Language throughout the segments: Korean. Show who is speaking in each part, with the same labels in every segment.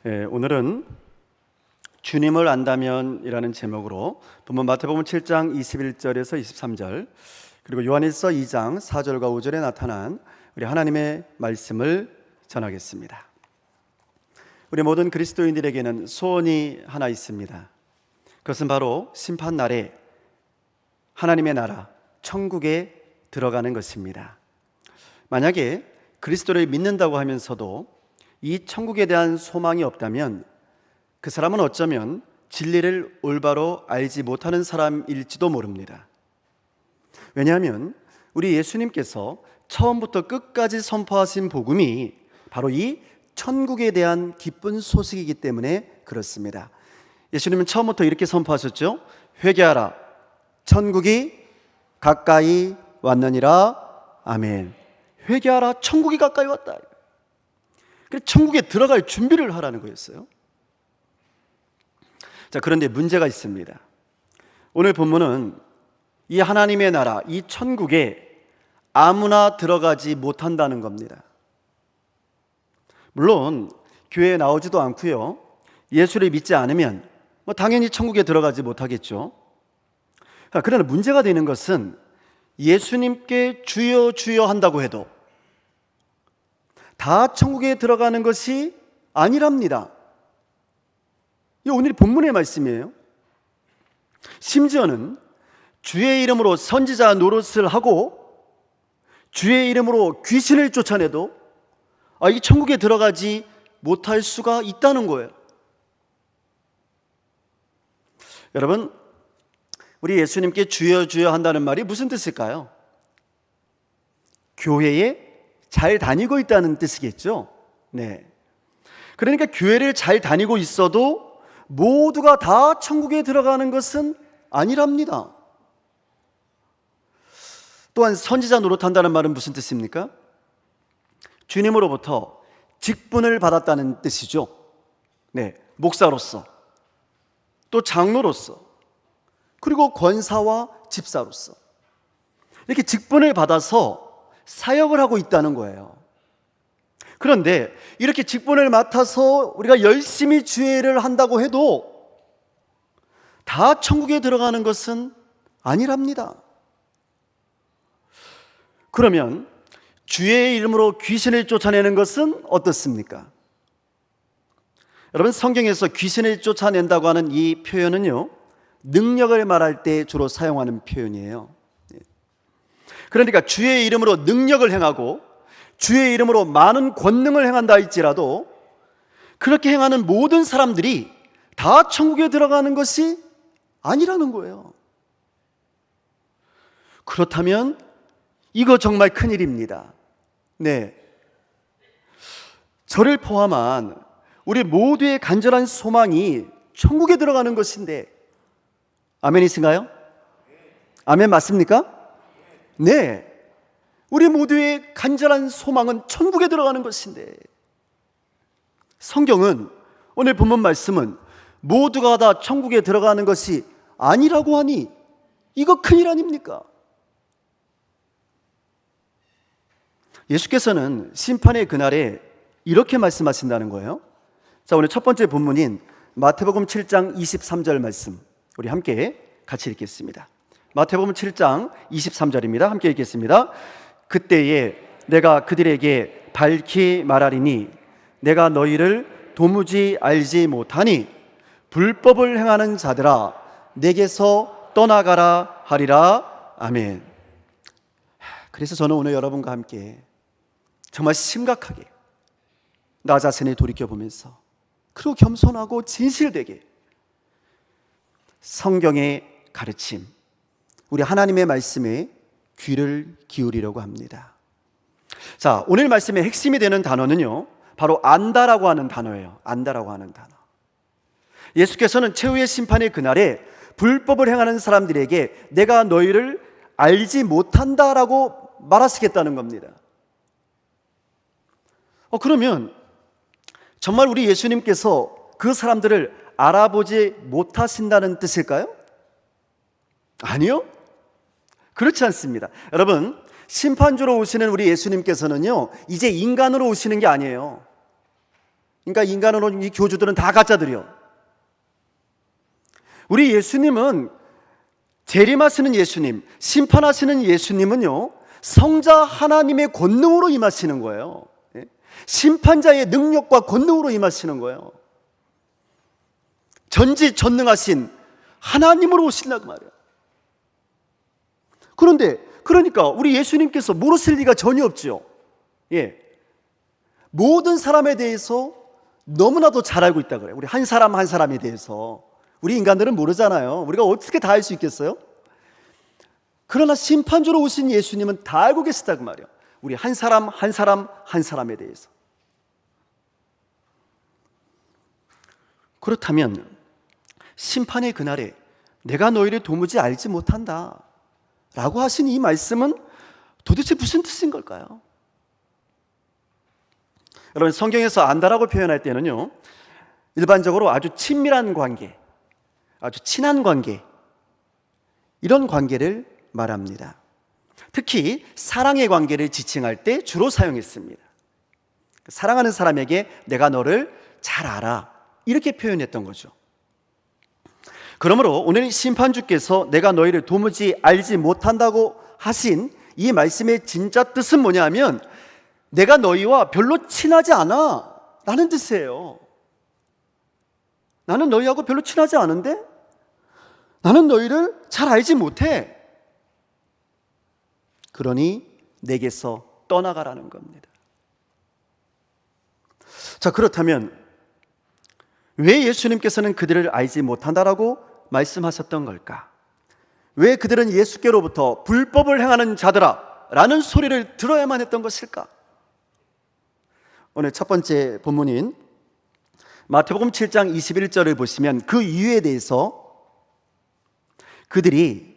Speaker 1: 오늘은 주님을 안다면이라는 제목으로 본문 마태복음 7장 21절에서 23절 그리고 요한일서 2장 4절과 5절에 나타난 우리 하나님의 말씀을 전하겠습니다. 우리 모든 그리스도인들에게는 소원이 하나 있습니다. 그것은 바로 심판날에 하나님의 나라 천국에 들어가는 것입니다. 만약에 그리스도를 믿는다고 하면서도 이 천국에 대한 소망이 없다면 그 사람은 어쩌면 진리를 올바로 알지 못하는 사람일지도 모릅니다. 왜냐하면 우리 예수님께서 처음부터 끝까지 선포하신 복음이 바로 이 천국에 대한 기쁜 소식이기 때문에 그렇습니다. 예수님은 처음부터 이렇게 선포하셨죠. 회개하라, 천국이 가까이 왔느니라. 아멘. 회개하라, 천국이 가까이 왔다. 그래서 천국에 들어갈 준비를 하라는 거였어요. 자, 그런데 문제가 있습니다. 오늘 본문은 이 하나님의 나라, 이 천국에 아무나 들어가지 못한다는 겁니다. 물론 교회에 나오지도 않고요, 예수를 믿지 않으면 당연히 천국에 들어가지 못하겠죠. 그러나 문제가 되는 것은 예수님께 주여 주여 한다고 해도 다 천국에 들어가는 것이 아니랍니다. 이 오늘 본문의 말씀이에요. 심지어는 주의 이름으로 선지자 노릇을 하고 주의 이름으로 귀신을 쫓아내도 이 천국에 들어가지 못할 수가 있다는 거예요. 여러분, 우리 예수님께 주여 주여 한다는 말이 무슨 뜻일까요? 교회에 잘 다니고 있다는 뜻이겠죠. 네. 그러니까 교회를 잘 다니고 있어도 모두가 다 천국에 들어가는 것은 아니랍니다. 또한 선지자 노릇한다는 말은 무슨 뜻입니까? 주님으로부터 직분을 받았다는 뜻이죠. 네, 목사로서, 또 장로로서, 그리고 권사와 집사로서 이렇게 직분을 받아서 사역을 하고 있다는 거예요. 그런데 이렇게 직분을 맡아서 우리가 열심히 주의 일을 한다고 해도 다 천국에 들어가는 것은 아니랍니다. 그러면 주의 이름으로 귀신을 쫓아내는 것은 어떻습니까? 여러분, 성경에서 귀신을 쫓아낸다고 하는 이 표현은요, 능력을 말할 때 주로 사용하는 표현이에요. 그러니까 주의 이름으로 능력을 행하고 주의 이름으로 많은 권능을 행한다 할지라도 그렇게 행하는 모든 사람들이 다 천국에 들어가는 것이 아니라는 거예요. 그렇다면 이거 정말 큰일입니다. 네, 저를 포함한 우리 모두의 간절한 소망이 천국에 들어가는 것인데, 아멘이신가요? 아멘 맞습니까? 네, 우리 모두의 간절한 소망은 천국에 들어가는 것인데, 성경은 오늘 본문 말씀은 모두가 다 천국에 들어가는 것이 아니라고 하니 이거 큰일 아닙니까? 예수께서는 심판의 그날에 이렇게 말씀하신다는 거예요. 자, 오늘 첫 번째 본문인 마태복음 7장 23절 말씀 우리 함께 같이 읽겠습니다. 마태복음 7장 23절입니다. 함께 읽겠습니다. 그때에 내가 그들에게 밝히 말하리니 내가 너희를 도무지 알지 못하니 불법을 행하는 자들아 내게서 떠나가라 하리라. 아멘. 그래서 저는 오늘 여러분과 함께 정말 심각하게 나 자신을 돌이켜보면서 그리고 겸손하고 진실되게 성경의 가르침, 우리 하나님의 말씀에 귀를 기울이려고 합니다. 자, 오늘 말씀의 핵심이 되는 단어는요, 바로 안다라고 하는 단어예요. 안다라고 하는 단어. 예수께서는 최후의 심판의 그날에 불법을 행하는 사람들에게 내가 너희를 알지 못한다라고 말하시겠다는 겁니다. 그러면 정말 우리 예수님께서 그 사람들을 알아보지 못하신다는 뜻일까요? 아니요, 그렇지 않습니다. 여러분, 심판주로 오시는 우리 예수님께서는요, 이제 인간으로 오시는 게 아니에요. 그러니까 인간으로 이 교주들은 다 가짜들이요. 우리 예수님은, 재림하시는 예수님, 심판하시는 예수님은요, 성자 하나님의 권능으로 임하시는 거예요. 심판자의 능력과 권능으로 임하시는 거예요. 전지전능하신 하나님으로 오신다고 말이에요. 그러니까 우리 예수님께서 모르실 리가 전혀 없지요. 모든 사람에 대해서 너무나도 잘 알고 있다 그래요. 우리 한 사람 한 사람에 대해서. 우리 인간들은 모르잖아요. 우리가 어떻게 다 알 수 있겠어요? 그러나 심판주로 오신 예수님은 다 알고 계시다고 말이에요. 우리 한 사람 한 사람 한 사람에 대해서. 그렇다면 심판의 그날에 내가 너희를 도무지 알지 못한다 라고 하신 이 말씀은 도대체 무슨 뜻인 걸까요? 여러분, 성경에서 안다라고 표현할 때는요, 일반적으로 아주 친밀한 관계, 아주 친한 관계, 이런 관계를 말합니다. 특히 사랑의 관계를 지칭할 때 주로 사용했습니다. 사랑하는 사람에게 내가 너를 잘 알아, 이렇게 표현했던 거죠. 그러므로 오늘 심판주께서 내가 너희를 도무지 알지 못한다고 하신 이 말씀의 진짜 뜻은 뭐냐면, 내가 너희와 별로 친하지 않아 라는 뜻이에요. 나는 너희하고 별로 친하지 않은데 나는 너희를 잘 알지 못해. 그러니 내게서 떠나가라는 겁니다. 자, 그렇다면 왜 예수님께서는 그들을 알지 못한다라고 말씀하셨던 걸까? 왜 그들은 예수께로부터 불법을 행하는 자들아 라는 소리를 들어야만 했던 것일까? 오늘 첫 번째 본문인 마태복음 7장 21절을 보시면 그 이유에 대해서 그들이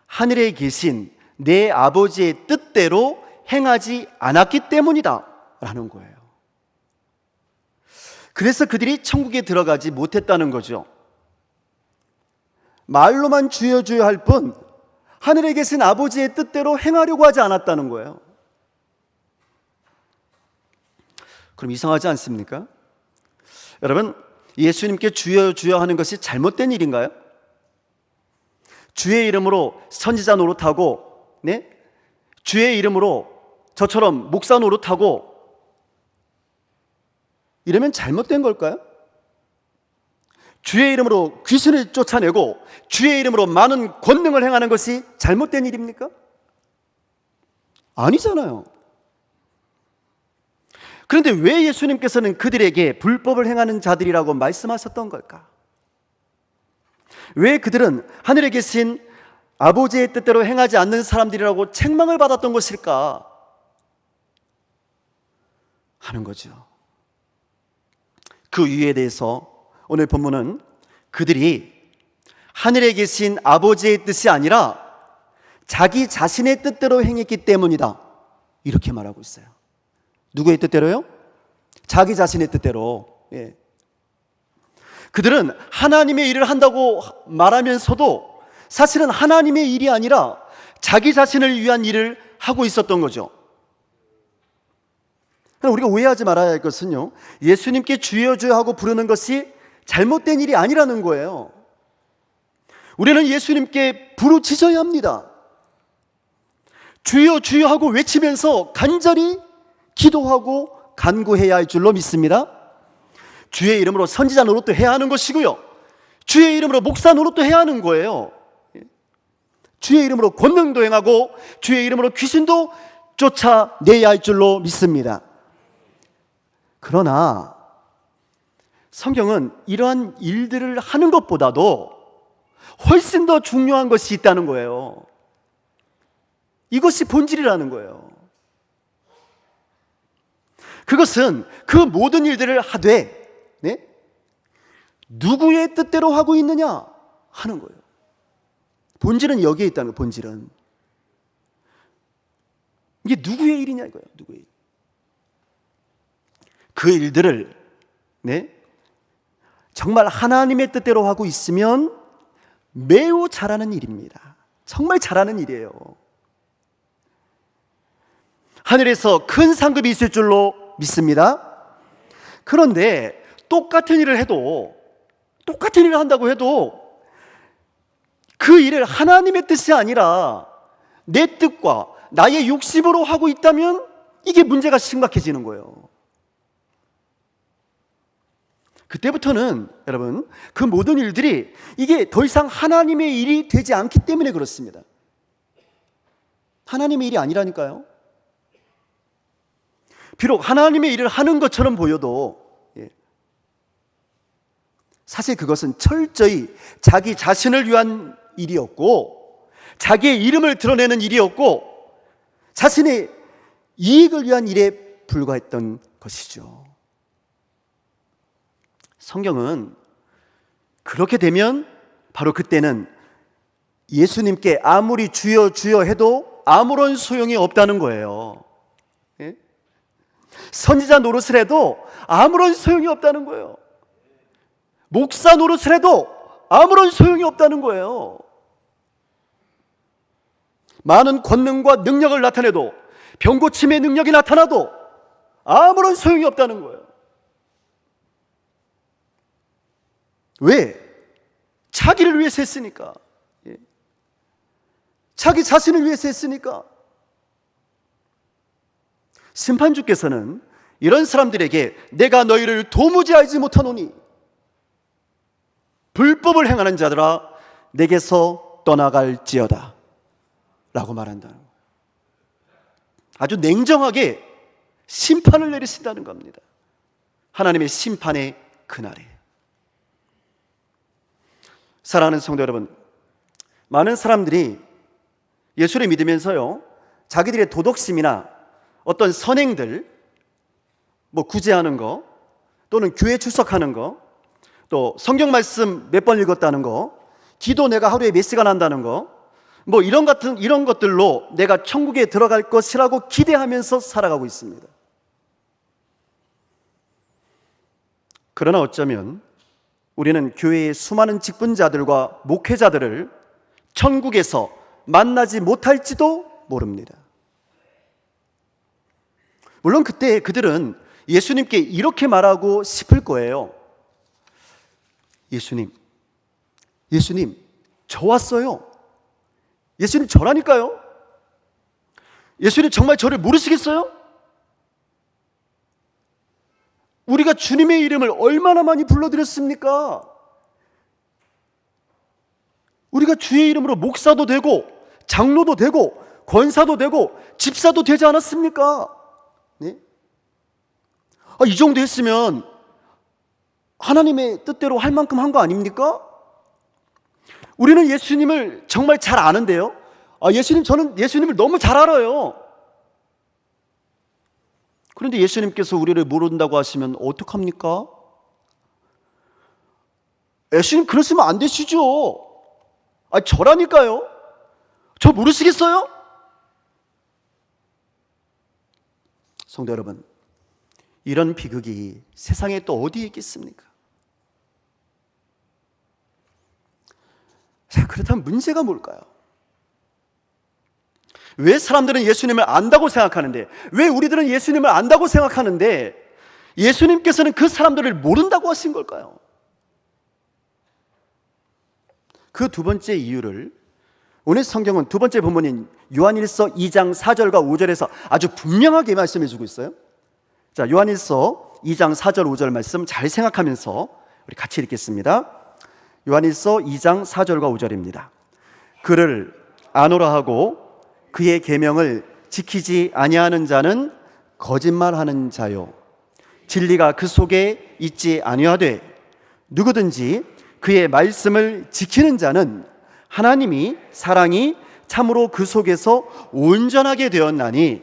Speaker 1: 하늘에 계신 내 아버지의 뜻대로 행하지 않았기 때문이다 라는 거예요. 그래서 그들이 천국에 들어가지 못했다는 거죠. 말로만 주여 주여 할 뿐 하늘에 계신 아버지의 뜻대로 행하려고 하지 않았다는 거예요. 그럼 이상하지 않습니까? 여러분, 예수님께 주여 주여 하는 것이 잘못된 일인가요? 주의 이름으로 선지자 노릇하고, 주의 이름으로 저처럼 목사 노릇하고 이러면 잘못된 걸까요? 주의 이름으로 귀신을 쫓아내고 주의 이름으로 많은 권능을 행하는 것이 잘못된 일입니까? 아니잖아요. 그런데 왜 예수님께서는 그들에게 불법을 행하는 자들이라고 말씀하셨던 걸까? 왜 그들은 하늘에 계신 아버지의 뜻대로 행하지 않는 사람들이라고 책망을 받았던 것일까 하는 거죠. 그 이유에 대해서 오늘 본문은 그들이 하늘에 계신 아버지의 뜻이 아니라 자기 자신의 뜻대로 행했기 때문이다, 이렇게 말하고 있어요. 누구의 뜻대로요? 자기 자신의 뜻대로. 그들은 하나님의 일을 한다고 말하면서도 사실은 하나님의 일이 아니라 자기 자신을 위한 일을 하고 있었던 거죠. 우리가 오해하지 말아야 할 것은요, 예수님께 주여 주여 하고 부르는 것이 잘못된 일이 아니라는 거예요. 우리는 예수님께 부르짖어야 합니다. 주여 주여 하고 외치면서 간절히 기도하고 간구해야 할 줄로 믿습니다. 주의 이름으로 선지자 노릇도 해야 하는 것이고요, 주의 이름으로 목사 노릇도 해야 하는 거예요. 주의 이름으로 권능도 행하고 주의 이름으로 귀신도 쫓아내야 할 줄로 믿습니다. 그러나 성경은 이러한 일들을 하는 것보다도 훨씬 더 중요한 것이 있다는 거예요. 이것이 본질이라는 거예요. 그것은 그 모든 일들을 하되 누구의 뜻대로 하고 있느냐 하는 거예요. 본질은 여기에 있다는 거예요. 본질은 이게 누구의 일이냐 이거예요. 누구의 일. 그 일들을 정말 하나님의 뜻대로 하고 있으면 매우 잘하는 일입니다. 정말 잘하는 일이에요. 하늘에서 큰 상급이 있을 줄로 믿습니다. 그런데 똑같은 일을 한다고 해도 그 일을 하나님의 뜻이 아니라 내 뜻과 나의 욕심으로 하고 있다면 이게 문제가 심각해지는 거예요. 그때부터는 여러분, 그 모든 일들이 이게 더 이상 하나님의 일이 되지 않기 때문에 그렇습니다. 하나님의 일이 아니라니까요. 비록 하나님의 일을 하는 것처럼 보여도 사실 그것은 철저히 자기 자신을 위한 일이었고, 자기의 이름을 드러내는 일이었고, 자신의 이익을 위한 일에 불과했던 것이죠. 성경은 그렇게 되면 바로 그때는 예수님께 아무리 주여 주여 해도 아무런 소용이 없다는 거예요. 예? 선지자 노릇을 해도 아무런 소용이 없다는 거예요. 목사 노릇을 해도 아무런 소용이 없다는 거예요. 많은 권능과 능력을 나타내도, 병고침의 능력이 나타나도 아무런 소용이 없다는 거예요. 왜? 자기를 위해서 했으니까. 자기 자신을 위해서 했으니까. 심판주께서는 이런 사람들에게 내가 너희를 도무지 알지 못하노니 불법을 행하는 자들아 내게서 떠나갈지어다 라고 말한다는 거예요. 아주 냉정하게 심판을 내리신다는 겁니다. 하나님의 심판의 그날에. 사랑하는 성도 여러분, 많은 사람들이 예수를 믿으면서요, 자기들의 도덕심이나 어떤 선행들, 구제하는 거, 또는 교회 출석하는 거, 또 성경 말씀 몇 번 읽었다는 거, 기도 내가 하루에 몇 시간 한다는 거, 이런 것들로 내가 천국에 들어갈 것이라고 기대하면서 살아가고 있습니다. 그러나 어쩌면 우리는 교회의 수많은 직분자들과 목회자들을 천국에서 만나지 못할지도 모릅니다. 물론 그때 그들은 예수님께 이렇게 말하고 싶을 거예요. 예수님, 저 왔어요. 예수님 저라니까요. 예수님 정말 저를 모르시겠어요? 우리가 주님의 이름을 얼마나 많이 불러드렸습니까? 우리가 주의 이름으로 목사도 되고 장로도 되고 권사도 되고 집사도 되지 않았습니까? 네? 이 정도 했으면 하나님의 뜻대로 할 만큼 한 거 아닙니까? 우리는 예수님을 정말 잘 아는데요. 저는 예수님을 너무 잘 알아요. 그런데 예수님께서 우리를 모른다고 하시면 어떡합니까? 예수님 그러시면 안 되시죠. 저라니까요. 저 모르시겠어요? 성도 여러분, 이런 비극이 세상에 또 어디에 있겠습니까? 자, 그렇다면 문제가 뭘까요? 왜 사람들은 예수님을 안다고 생각하는데, 왜 우리들은 예수님을 안다고 생각하는데 예수님께서는 그 사람들을 모른다고 하신 걸까요? 그 두 번째 이유를 오늘 성경은 두 번째 본문인 요한일서 2장 4절과 5절에서 아주 분명하게 말씀해 주고 있어요. 자, 요한일서 2장 4절 5절 말씀 잘 생각하면서 우리 같이 읽겠습니다. 요한일서 2장 4절과 5절입니다. 그를 아노라 하고 그의 계명을 지키지 아니하는 자는 거짓말하는 자요, 진리가 그 속에 있지 아니하되 누구든지 그의 말씀을 지키는 자는 하나님이 사랑이 참으로 그 속에서 온전하게 되었나니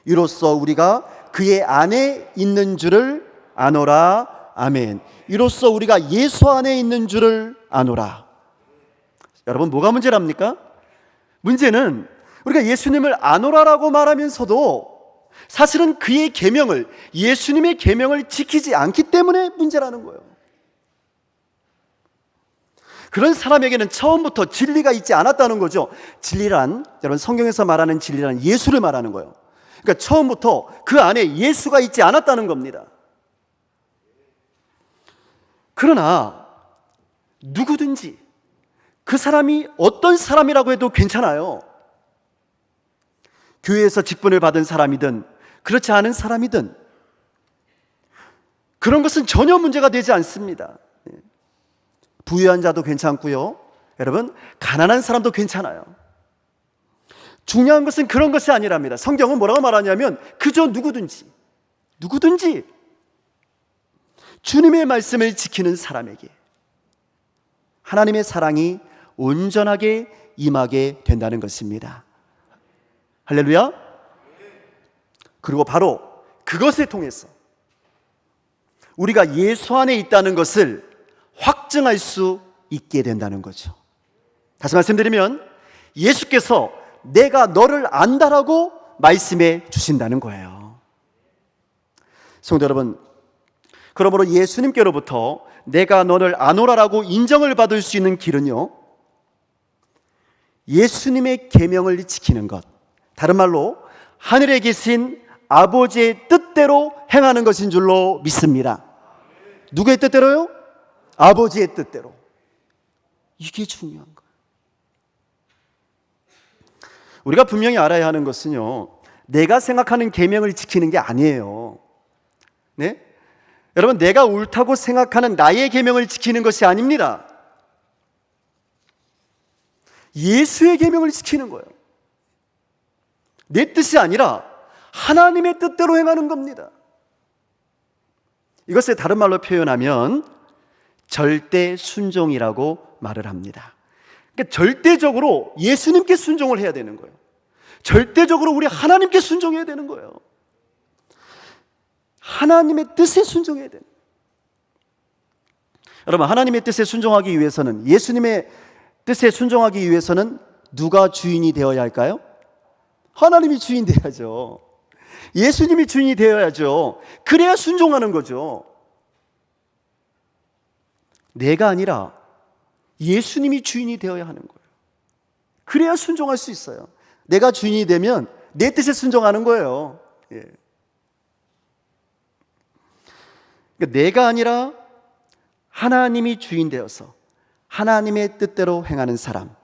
Speaker 1: 이로써 우리가 그의 안에 있는 줄을 아노라. 아멘. 이로써 우리가 예수 안에 있는 줄을 아노라. 여러분, 뭐가 문제랍니까? 문제는 우리가 예수님을 아노라라고 말하면서도 사실은 그의 계명을, 예수님의 계명을 지키지 않기 때문에 문제라는 거예요. 그런 사람에게는 처음부터 진리가 있지 않았다는 거죠. 진리란, 여러분, 성경에서 말하는 진리란 예수를 말하는 거예요. 그러니까 처음부터 그 안에 예수가 있지 않았다는 겁니다. 그러나 누구든지 그 사람이 어떤 사람이라고 해도 괜찮아요. 교회에서 직분을 받은 사람이든 그렇지 않은 사람이든 그런 것은 전혀 문제가 되지 않습니다. 부유한 자도 괜찮고요. 여러분, 가난한 사람도 괜찮아요. 중요한 것은 그런 것이 아니랍니다. 성경은 뭐라고 말하냐면 그저 누구든지 주님의 말씀을 지키는 사람에게 하나님의 사랑이 온전하게 임하게 된다는 것입니다. 할렐루야. 그리고 바로 그것을 통해서 우리가 예수 안에 있다는 것을 확증할 수 있게 된다는 거죠. 다시 말씀드리면 예수께서 내가 너를 안다라고 말씀해 주신다는 거예요. 성도 여러분, 그러므로 예수님께로부터 내가 너를 아노라라고 인정을 받을 수 있는 길은요, 예수님의 계명을 지키는 것, 다른 말로 하늘에 계신 아버지의 뜻대로 행하는 것인 줄로 믿습니다. 누구의 뜻대로요? 아버지의 뜻대로. 이게 중요한 거예요. 우리가 분명히 알아야 하는 것은요, 내가 생각하는 계명을 지키는 게 아니에요. 네? 여러분, 내가 옳다고 생각하는 나의 계명을 지키는 것이 아닙니다. 예수의 계명을 지키는 거예요. 내 뜻이 아니라 하나님의 뜻대로 행하는 겁니다. 이것을 다른 말로 표현하면 절대 순종이라고 말을 합니다. 그러니까 절대적으로 예수님께 순종을 해야 되는 거예요. 절대적으로 우리 하나님께 순종해야 되는 거예요. 하나님의 뜻에 순종해야 돼요. 여러분, 하나님의 뜻에 순종하기 위해서는, 예수님의 뜻에 순종하기 위해서는 누가 주인이 되어야 할까요? 하나님이 주인 되어야죠. 예수님이 주인이 되어야죠. 그래야 순종하는 거죠. 내가 아니라 예수님이 주인이 되어야 하는 거예요. 그래야 순종할 수 있어요. 내가 주인이 되면 내 뜻에 순종하는 거예요. 예. 그러니까 내가 아니라 하나님이 주인 되어서 하나님의 뜻대로 행하는 사람,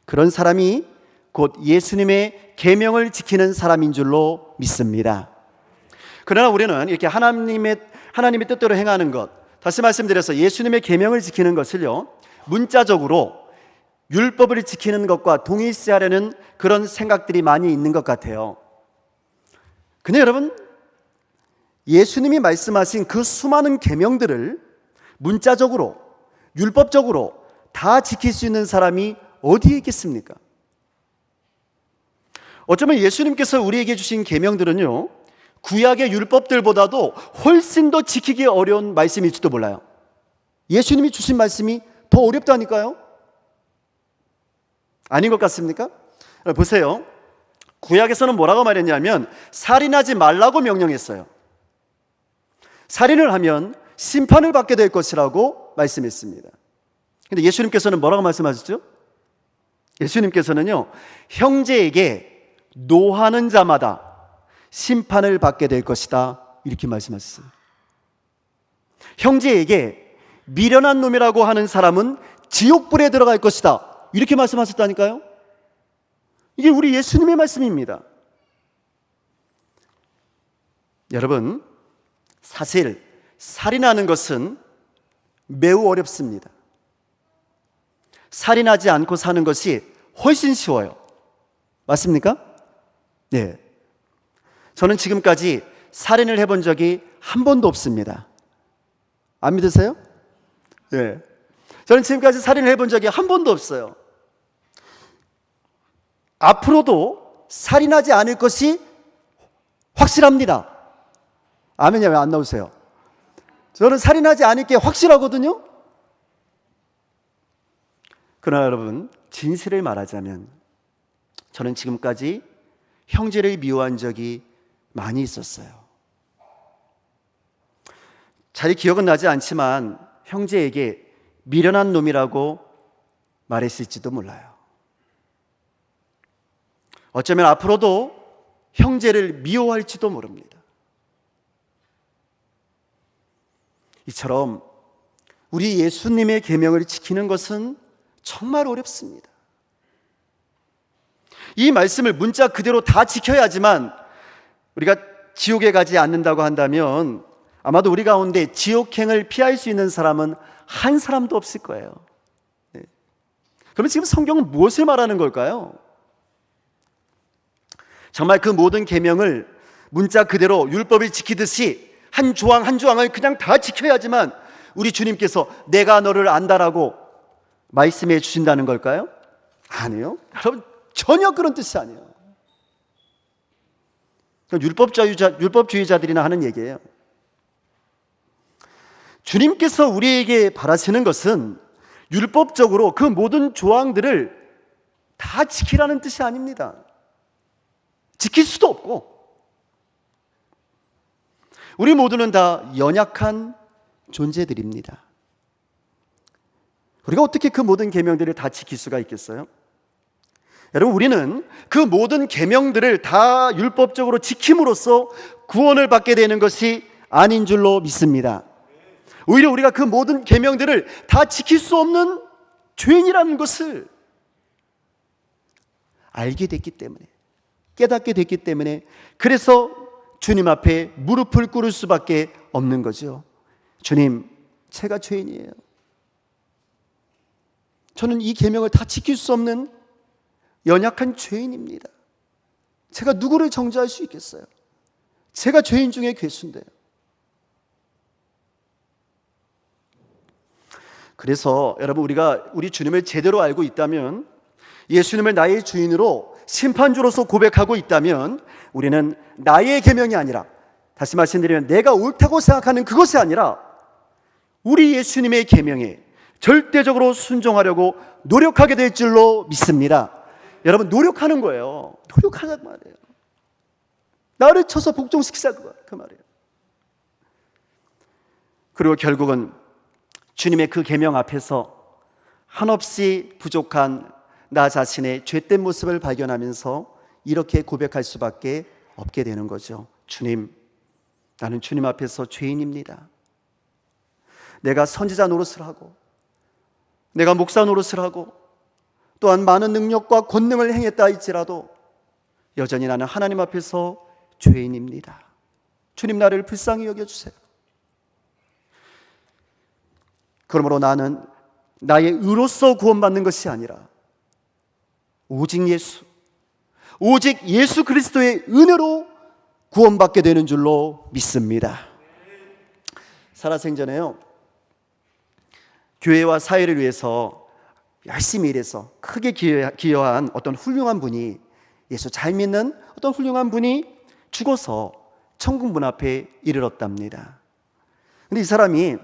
Speaker 1: 그런 사람이 곧 예수님의 계명을 지키는 사람인 줄로 믿습니다. 그러나 우리는 이렇게 하나님의 뜻대로 행하는 것, 다시 말씀드려서 예수님의 계명을 지키는 것을요, 문자적으로 율법을 지키는 것과 동일시하려는 그런 생각들이 많이 있는 것 같아요. 근데 여러분, 예수님이 말씀하신 그 수많은 계명들을 문자적으로, 율법적으로 다 지킬 수 있는 사람이 어디에 있겠습니까? 어쩌면 예수님께서 우리에게 주신 계명들은요, 구약의 율법들보다도 훨씬 더 지키기 어려운 말씀일지도 몰라요. 예수님이 주신 말씀이 더 어렵다니까요. 아닌 것 같습니까? 보세요. 구약에서는 뭐라고 말했냐면 살인하지 말라고 명령했어요. 살인을 하면 심판을 받게 될 것이라고 말씀했습니다. 근데 예수님께서는 뭐라고 말씀하셨죠? 예수님께서는요, 형제에게 노하는 자마다 심판을 받게 될 것이다, 이렇게 말씀하셨어요. 형제에게 미련한 놈이라고 하는 사람은 지옥불에 들어갈 것이다, 이렇게 말씀하셨다니까요. 이게 우리 예수님의 말씀입니다. 여러분, 사실 살인하는 것은 매우 어렵습니다. 살인하지 않고 사는 것이 훨씬 쉬워요. 맞습니까? 네. 저는 지금까지 살인을 해본 적이 한 번도 없습니다. 안 믿으세요? 네. 저는 지금까지 살인을 해본 적이 한 번도 없어요. 앞으로도 살인하지 않을 것이 확실합니다. 아멘이 왜 안 나오세요? 저는 살인하지 않을 게 확실하거든요. 그러나 여러분, 진실을 말하자면 저는 지금까지 형제를 미워한 적이 많이 있었어요. 잘 기억은 나지 않지만 형제에게 미련한 놈이라고 말했을지도 몰라요. 어쩌면 앞으로도 형제를 미워할지도 모릅니다. 이처럼 우리 예수님의 계명을 지키는 것은 정말 어렵습니다. 이 말씀을 문자 그대로 다 지켜야지만 우리가 지옥에 가지 않는다고 한다면 아마도 우리 가운데 지옥행을 피할 수 있는 사람은 한 사람도 없을 거예요. 네. 그러면 지금 성경은 무엇을 말하는 걸까요? 정말 그 모든 계명을 문자 그대로 율법을 지키듯이 한 조항 한 조항을 그냥 다 지켜야지만 우리 주님께서 내가 너를 안다라고 말씀해 주신다는 걸까요? 아니요. 여러분, 전혀 그런 뜻이 아니에요. 율법주의자들이나 하는 얘기예요. 주님께서 우리에게 바라시는 것은 율법적으로 그 모든 조항들을 다 지키라는 뜻이 아닙니다. 지킬 수도 없고, 우리 모두는 다 연약한 존재들입니다. 우리가 어떻게 그 모든 계명들을 다 지킬 수가 있겠어요? 여러분, 우리는 그 모든 계명들을 다 율법적으로 지킴으로써 구원을 받게 되는 것이 아닌 줄로 믿습니다. 오히려 우리가 그 모든 계명들을 다 지킬 수 없는 죄인이라는 것을 알게 됐기 때문에, 깨닫게 됐기 때문에, 그래서 주님 앞에 무릎을 꿇을 수밖에 없는 거죠. 주님, 제가 죄인이에요. 저는 이 계명을 다 지킬 수 없는 연약한 죄인입니다. 제가 누구를 정죄할 수 있겠어요? 제가 죄인 중에 괴수인데요. 그래서 여러분, 우리가 우리 주님을 제대로 알고 있다면, 예수님을 나의 주인으로 심판주로서 고백하고 있다면, 우리는 나의 계명이 아니라, 다시 말씀드리면 내가 옳다고 생각하는 그것이 아니라 우리 예수님의 계명에 절대적으로 순종하려고 노력하게 될 줄로 믿습니다. 여러분, 노력하는 거예요. 노력하자고 말이에요. 나를 쳐서 복종시키자 그 말이에요. 그리고 결국은 주님의 그 계명 앞에서 한없이 부족한 나 자신의 죄된 모습을 발견하면서 이렇게 고백할 수밖에 없게 되는 거죠. 주님, 나는 주님 앞에서 죄인입니다. 내가 선지자 노릇을 하고, 내가 목사 노릇을 하고, 또한 많은 능력과 권능을 행했다 할지라도 여전히 나는 하나님 앞에서 죄인입니다. 주님, 나를 불쌍히 여겨주세요. 그러므로 나는 나의 의로서 구원받는 것이 아니라 오직 예수 그리스도의 은혜로 구원받게 되는 줄로 믿습니다. 살아생전에요, 교회와 사회를 위해서 열심히 일해서 크게 기여한 어떤 훌륭한 분이, 예수 잘 믿는 어떤 훌륭한 분이 죽어서 천국문 앞에 이르렀답니다. 근데 이 사람이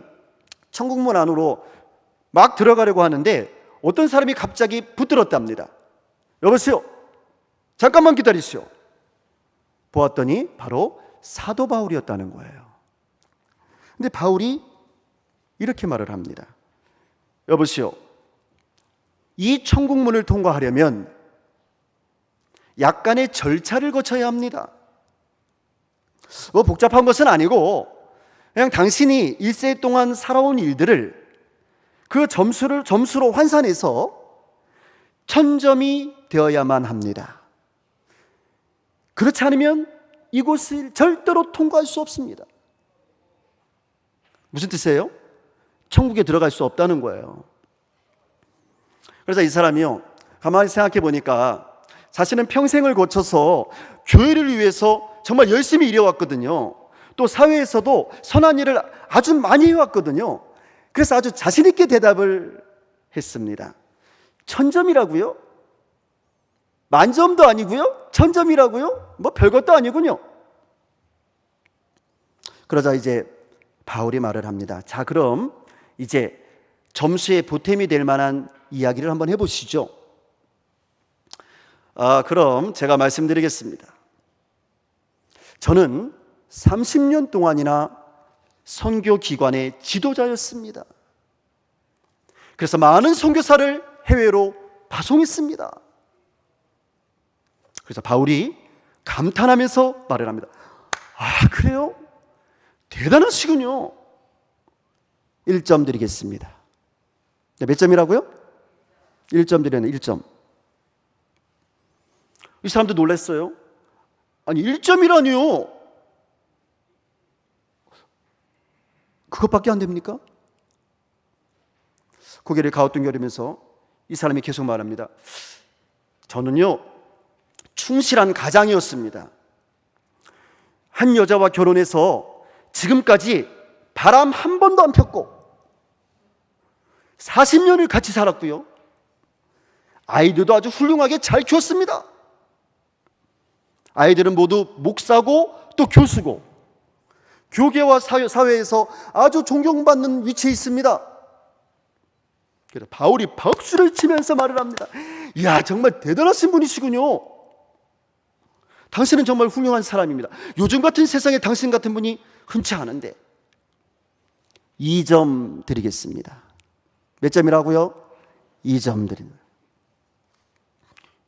Speaker 1: 천국문 안으로 막 들어가려고 하는데 어떤 사람이 갑자기 붙들었답니다. 여보세요, 잠깐만 기다리시오. 보았더니 바로 사도 바울이었다는 거예요. 근데 바울이 이렇게 말을 합니다. 여보시오, 이 천국문을 통과하려면 약간의 절차를 거쳐야 합니다. 뭐 복잡한 것은 아니고 그냥 당신이 일세 동안 살아온 일들을 그 점수로 환산해서 1000점이 되어야만 합니다. 그렇지 않으면 이곳을 절대로 통과할 수 없습니다. 무슨 뜻이에요? 천국에 들어갈 수 없다는 거예요. 그래서 이 사람이요, 가만히 생각해 보니까 자신은 평생을 거쳐서 교회를 위해서 정말 열심히 일해왔거든요. 또 사회에서도 선한 일을 아주 많이 해왔거든요. 그래서 아주 자신 있게 대답을 했습니다. 1000점이라고요? 만점도 아니고요? 1000점이라고요? 뭐 별것도 아니군요. 그러자 이제 바울이 말을 합니다. 자, 그럼 이제 점수의 보탬이 될 만한 이야기를 한번 해보시죠. 그럼 제가 말씀드리겠습니다. 저는 30년 동안이나 선교기관의 지도자였습니다. 그래서 많은 선교사를 해외로 파송했습니다. 그래서 바울이 감탄하면서 말을 합니다. 아, 그래요? 대단하시군요. 1점 드리겠습니다. 몇 점이라고요? 1점 드리네. 1점. 이 사람도 놀랐어요. 아니 1점이라니요? 그것밖에 안 됩니까? 고개를 가우뚱거리면서 이 사람이 계속 말합니다. 저는요 충실한 가장이었습니다. 한 여자와 결혼해서 지금까지 바람 한 번도 안 폈고 40년을 같이 살았고요. 아이들도 아주 훌륭하게 잘 키웠습니다. 아이들은 모두 목사고 또 교수고 교계와 사회에서 아주 존경받는 위치에 있습니다. 그래서 바울이 박수를 치면서 말을 합니다. 이야, 정말 대단하신 분이시군요. 당신은 정말 훌륭한 사람입니다. 요즘 같은 세상에 당신 같은 분이 흔치 않은데. 2점 드리겠습니다. 몇 점이라고요? 2점 드립니다.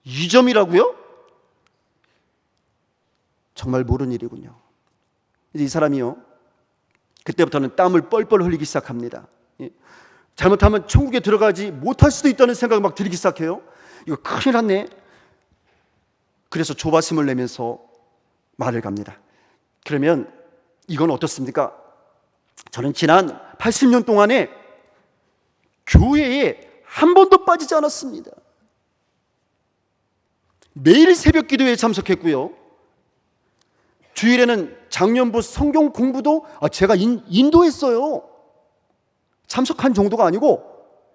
Speaker 1: 2점이라고요? 정말 모르는 일이군요. 이제 이 사람이요, 그때부터는 땀을 뻘뻘 흘리기 시작합니다. 잘못하면 천국에 들어가지 못할 수도 있다는 생각이 막 들기 시작해요. 이거 큰일 났네. 그래서 조바심을 내면서 말을 갑니다. 그러면 이건 어떻습니까? 저는 지난 80년 동안에 교회에 한 번도 빠지지 않았습니다. 매일 새벽 기도에 참석했고요. 주일에는 장년부 성경 공부도 제가 인도했어요. 참석한 정도가 아니고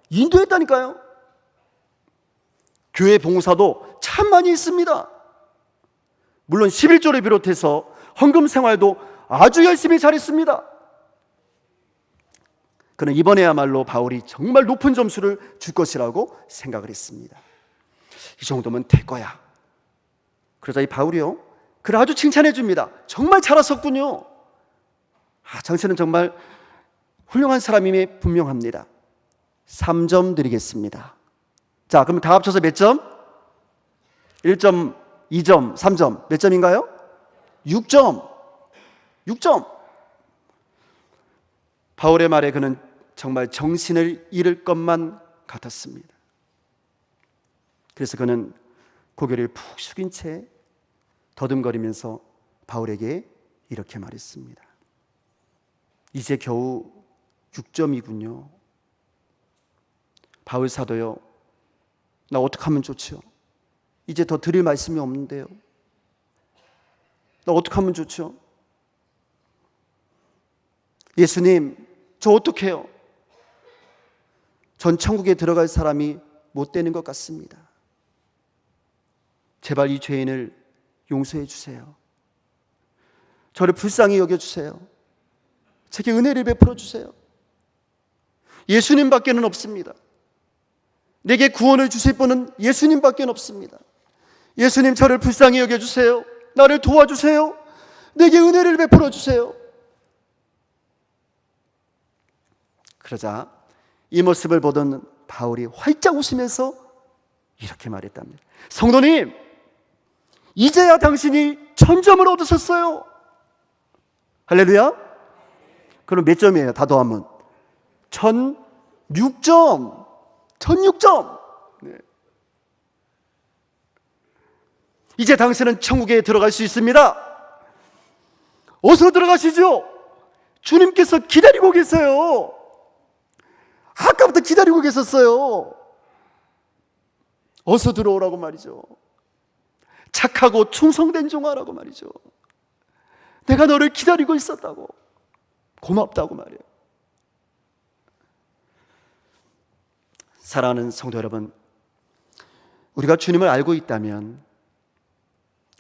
Speaker 1: 인도했다니까요. 교회 봉사도 참 많이 했습니다. 물론 11조를 비롯해서 헌금 생활도 아주 열심히 잘했습니다. 그는 이번에야말로 바울이 정말 높은 점수를 줄 것이라고 생각을 했습니다. 이 정도면 될 거야. 그러자 이 바울이요, 그를 아주 칭찬해 줍니다. 정말 잘하셨군요. 당신은 정말 훌륭한 사람임에 분명합니다. 3점 드리겠습니다. 자, 그럼 다 합쳐서 몇 점? 1점, 2점, 3점. 몇 점인가요? 6점. 6점. 바울의 말에 그는 정말 정신을 잃을 것만 같았습니다. 그래서 그는 고개를 푹 숙인 채 더듬거리면서 바울에게 이렇게 말했습니다. 이제 겨우 6점이군요. 바울 사도요, 나 어떻게 하면 좋죠? 이제 더 드릴 말씀이 없는데요. 나 어떻게 하면 좋죠? 예수님, 저 어떡해요? 전 천국에 들어갈 사람이 못 되는 것 같습니다. 제발 이 죄인을 용서해 주세요. 저를 불쌍히 여겨주세요. 제게 은혜를 베풀어 주세요. 예수님밖에는 없습니다. 내게 구원을 주실 분은 예수님밖에 없습니다. 예수님, 저를 불쌍히 여겨주세요. 나를 도와주세요. 내게 은혜를 베풀어 주세요. 그러자 이 모습을 보던 바울이 활짝 웃으면서 이렇게 말했답니다. 성도님, 이제야 당신이 1000점을 얻으셨어요. 할렐루야. 그럼 몇 점이에요? 다 더하면 1006점. 1006점. 네. 이제 당신은 천국에 들어갈 수 있습니다. 어서 들어가시죠. 주님께서 기다리고 계세요. 아까부터 기다리고 계셨어요. 어서 들어오라고 말이죠. 착하고 충성된 종아라고 말이죠. 내가 너를 기다리고 있었다고, 고맙다고 말이에요. 사랑하는 성도 여러분, 우리가 주님을 알고 있다면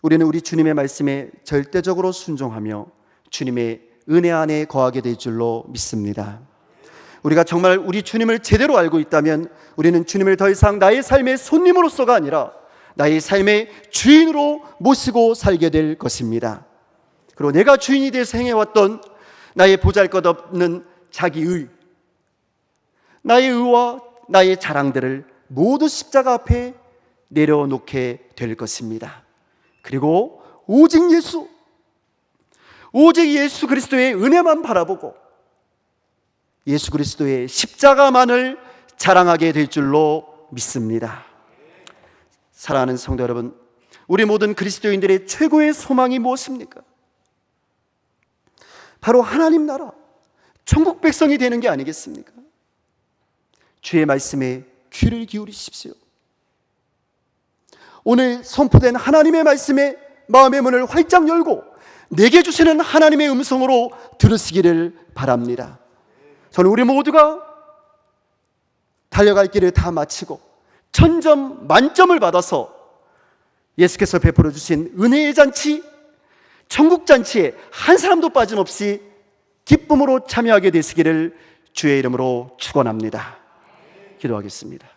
Speaker 1: 우리는 우리 주님의 말씀에 절대적으로 순종하며 주님의 은혜 안에 거하게 될 줄로 믿습니다. 우리가 정말 우리 주님을 제대로 알고 있다면 우리는 주님을 더 이상 나의 삶의 손님으로서가 아니라 나의 삶의 주인으로 모시고 살게 될 것입니다. 그리고 내가 주인이 돼서 행해왔던 나의 보잘것없는 자기의, 나의 의와 나의 자랑들을 모두 십자가 앞에 내려놓게 될 것입니다. 그리고 오직 예수 그리스도의 은혜만 바라보고 예수 그리스도의 십자가만을 자랑하게 될 줄로 믿습니다. 사랑하는 성도 여러분, 우리 모든 그리스도인들의 최고의 소망이 무엇입니까? 바로 하나님 나라, 천국 백성이 되는 게 아니겠습니까? 주의 말씀에 귀를 기울이십시오. 오늘 선포된 하나님의 말씀에 마음의 문을 활짝 열고 내게 주시는 하나님의 음성으로 들으시기를 바랍니다. 저는 우리 모두가 달려갈 길을 다 마치고 1000점 만점을 받아서 예수께서 베풀어 주신 은혜의 잔치, 천국 잔치에 한 사람도 빠짐없이 기쁨으로 참여하게 되시기를 주의 이름으로 축원합니다. 기도하겠습니다.